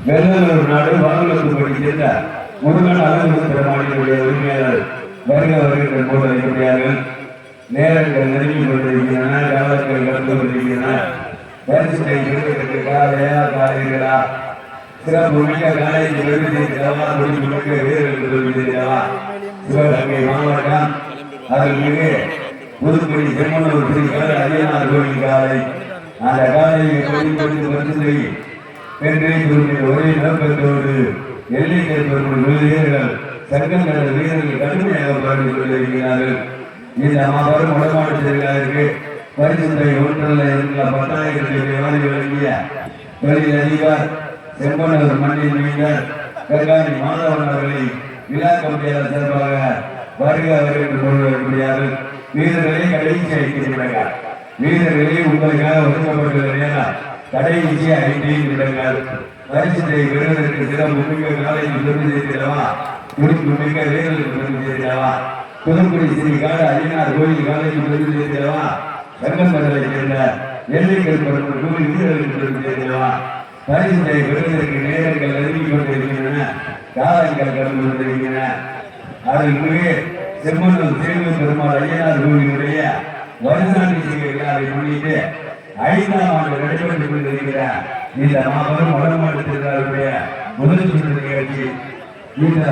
வெள்ளலூர் நாடு வானூர்படி சேர்ந்த முருகன் அலங்கு பெருமாளினுடைய உரிமையாளர் வருக வருகின்ற போது அறிவுடையார்கள் நேரங்கள் நெருங்கி கொண்டிருக்கின்றன. காலங்கள் கடந்து கொண்டிருக்கின்றன. பரிசுத்தை பெறுவதற்கு காலையா சிறப்பு மிக்க காலேஜ் விருதுவா முடிப்பு மிக்க வீரர்களுக்கு விருதுவா சிவகங்கை மாவட்டம் அருள்மிகு புதுக்குடி செம்மனூர் ஸ்ரீ அரியனார் கோவில் காலை அந்த காலையை கொண்டு பரிசுத்தை பெற்று ஒரே நோக்கத்தோடு எல்லைக்கை பெறும் வீரர்கள் சங்கங்கள் வீரர்கள் கடுமையாக பாடி கொண்டிருக்கிறார்கள். இந்த மாபெரும் உடமாற்றத்திற்கு பரிசுத்தை ஒன்றல்ல என்ற 10,000 வாரி வழங்கிய தொழில் அதிகார் செம்பனூர் மண்ணின் மீனர் கர்காணி மாதவன் அவர்களை விழா கமிட்டியாளர் சார்பாக வருக வருகின்ற கொண்டிருக்கிறார்கள். வீரர்களை கடைசி அளிக்கிறார்கள். வீரர்களை உங்களுக்காக ஒதுக்கப்பட்டுள்ள நேரம் கடைசி 5 நிமிடங்கள். பரிசுத்தை பெறுவதற்கு சிறப்பு மிக்க காலையில் பெருமை செய்கிறவா துடிப்பு மிக்க வீரர்களுக்கு பெருமை செய்கிறவா புதுக்குடி ஸ்ரீ அரியனார் கோயில் காலையில் பெருமை செய்கிறவா சங்கம்பரத்தை சேர்ந்த எல்லைகள் பெறும் கோவில் வீரர்களுக்கு பெருமை செய்கிறவா பரிசுத்தை பெறுவதற்கு நேரங்கள் நெருங்கி கொண்டிருக்கின்றன. காலங்கள் கடந்து கொண்டிருக்கின்றன. அதற்கு செம்மனூர் சேவை பெருமாள் ஐயனார் கோவிலுடைய வருசாமி விழாவை முன்னிட்டு 5ஆம் ஆண்டு நடைபெற்றுக் கொண்டிருக்கிற இந்த மாபெரும் வடமாட்டு திருவிழாவுடைய முதல் சுற்று நிகழ்ச்சி இந்த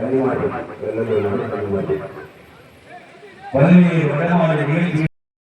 17 வடமாடு நிகழ்ச்சி